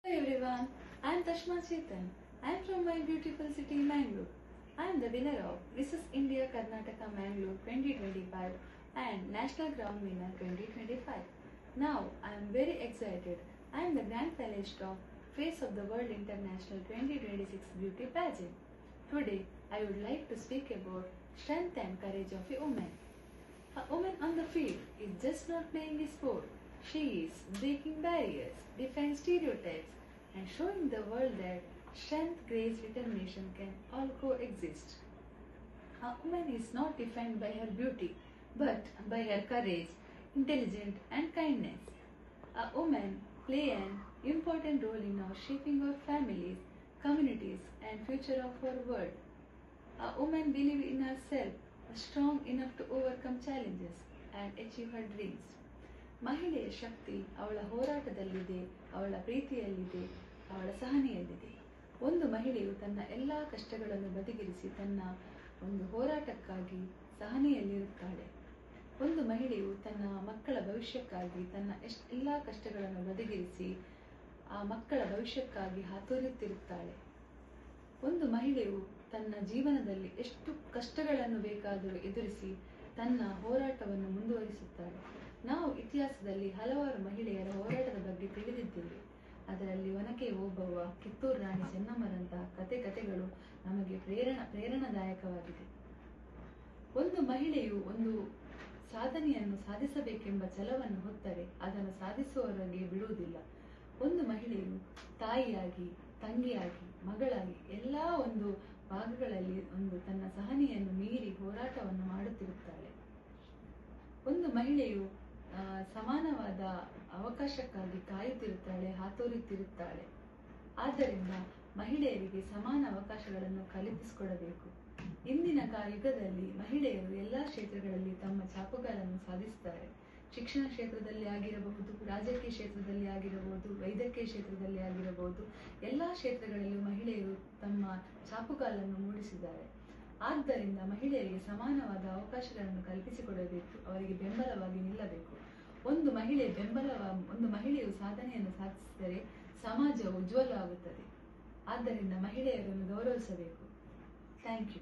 Hello everyone, I am Tashma Chetan. I am from my beautiful city Mangalore. I am the winner of Mrs. India Karnataka Mangalore 2025 and National Crown winner 2025. Now I am very excited. I am the grand finalist of Face of the World International 2026 Beauty Pageant. Today I would like to speak about strength and courage of a woman. A woman on the field is just not playing a sport. She is breaking barriers, defying stereotypes, and showing the world that strength, grace, determination can all coexist. A woman is not defined by her beauty, but by her courage, intelligence, and kindness. A woman play an important role in our shaping our families, communities, and future of our world. A woman believes in herself, strong enough to overcome challenges and achieve her dreams. ಮಹಿಳೆಯ ಶಕ್ತಿ ಅವಳ ಹೋರಾಟದಲ್ಲಿದೆ, ಅವಳ ಪ್ರೀತಿಯಲ್ಲಿದೆ, ಅವಳ ಸಹನೆಯಲ್ಲಿದೆ. ಒಂದು ಮಹಿಳೆಯು ತನ್ನ ಎಲ್ಲ ಕಷ್ಟಗಳನ್ನು ಬದಿಗಿರಿಸಿ ತನ್ನ ಒಂದು ಹೋರಾಟಕ್ಕಾಗಿ ಸಹನೆಯಲ್ಲಿರುತ್ತಾಳೆ. ಒಂದು ಮಹಿಳೆಯು ತನ್ನ ಮಕ್ಕಳ ಭವಿಷ್ಯಕ್ಕಾಗಿ ತನ್ನ ಎಲ್ಲ ಕಷ್ಟಗಳನ್ನು ಬದಿಗಿರಿಸಿ ಆ ಮಕ್ಕಳ ಭವಿಷ್ಯಕ್ಕಾಗಿ ಹಾತೊರೆಯುತ್ತಿರುತ್ತಾಳೆ. ಒಂದು ಮಹಿಳೆಯು ತನ್ನ ಜೀವನದಲ್ಲಿ ಎಷ್ಟು ಕಷ್ಟಗಳನ್ನು ಬೇಕಾದರೂ ಎದುರಿಸಿ ತನ್ನ ಹೋರಾಟವನ್ನು ಮುಂದುವರಿಸುತ್ತಾಳೆ. ನಾವು ಇತಿಹಾಸದಲ್ಲಿ ಹಲವಾರು ಮಹಿಳೆಯರ ಹೋರಾಟದ ಬಗ್ಗೆ ತಿಳಿದಿದ್ದೇವೆ. ಅದರಲ್ಲಿ ಒನಕೆ ಓಬವ್ವ, ಕಿತ್ತೂರು ರಾಣಿ ಚೆನ್ನಮ್ಮರಂತಹ ಕಥೆಗಳು ನಮಗೆ ಪ್ರೇರಣಾದಾಯಕವಾಗಿದೆ. ಒಂದು ಮಹಿಳೆಯು ಒಂದು ಸಾಧನೆಯನ್ನು ಸಾಧಿಸಬೇಕೆಂಬ ಛಲವನ್ನು ಹೊತ್ತರೆ ಅದನ್ನು ಸಾಧಿಸುವವರೆಗೆ ಬಿಡುವುದಿಲ್ಲ. ಒಂದು ಮಹಿಳೆಯು ತಾಯಿಯಾಗಿ, ತಂಗಿಯಾಗಿ, ಮಗಳಾಗಿ ಎಲ್ಲ ಒಂದು ಭಾಗಗಳಲ್ಲಿ ತನ್ನ ಸಹನೆಯನ್ನು ಮೀರಿ ಹೋರಾಟವನ್ನು ಮಾಡುತ್ತಿರುತ್ತಾಳೆ. ಒಂದು ಮಹಿಳೆಯು ಸಮಾನವಾದ ಅವಕಾಶಕ್ಕಾಗಿ ಕಾಯುತ್ತಿರುತ್ತಾಳೆ, ಹಾತೊರೆಯುತ್ತಿರುತ್ತಾಳೆ. ಆದ್ದರಿಂದ ಮಹಿಳೆಯರಿಗೆ ಸಮಾನ ಅವಕಾಶಗಳನ್ನು ಕಲ್ಪಿಸಿಕೊಡಬೇಕು. ಇಂದಿನ ಯುಗದಲ್ಲಿ ಮಹಿಳೆಯರು ಎಲ್ಲ ಕ್ಷೇತ್ರಗಳಲ್ಲಿ ತಮ್ಮ ಛಾಪುಗಳನ್ನು ಸಾಧಿಸುತ್ತಾರೆ. ಶಿಕ್ಷಣ ಕ್ಷೇತ್ರದಲ್ಲಿ ಆಗಿರಬಹುದು, ರಾಜಕೀಯ ಕ್ಷೇತ್ರದಲ್ಲಿ ಆಗಿರಬಹುದು, ವೈದ್ಯಕೀಯ ಕ್ಷೇತ್ರದಲ್ಲಿ ಆಗಿರಬಹುದು, ಎಲ್ಲ ಕ್ಷೇತ್ರಗಳಲ್ಲೂ ಮಹಿಳೆಯರು ತಮ್ಮ ಛಾಪುಗಳನ್ನು ಮೂಡಿಸಿದ್ದಾರೆ. ಆದ್ದರಿಂದ ಮಹಿಳೆಯರಿಗೆ ಸಮಾನವಾದ ಅವಕಾಶಗಳನ್ನು ಕಲ್ಪಿಸಿಕೊಡಬೇಕು, ಅವರಿಗೆ ಬೆಂಬಲವಾಗಿ ನಿಲ್ಲಬೇಕು. ಒಂದು ಮಹಿಳೆಯು ಸಾಧನೆಯನ್ನು ಸಾಧಿಸಿದರೆ ಸಮಾಜವು ಉಜ್ವಲವಾಗುತ್ತದೆ. ಆದ್ದರಿಂದ ಮಹಿಳೆಯರನ್ನು ಗೌರವಿಸಬೇಕು. Thank you.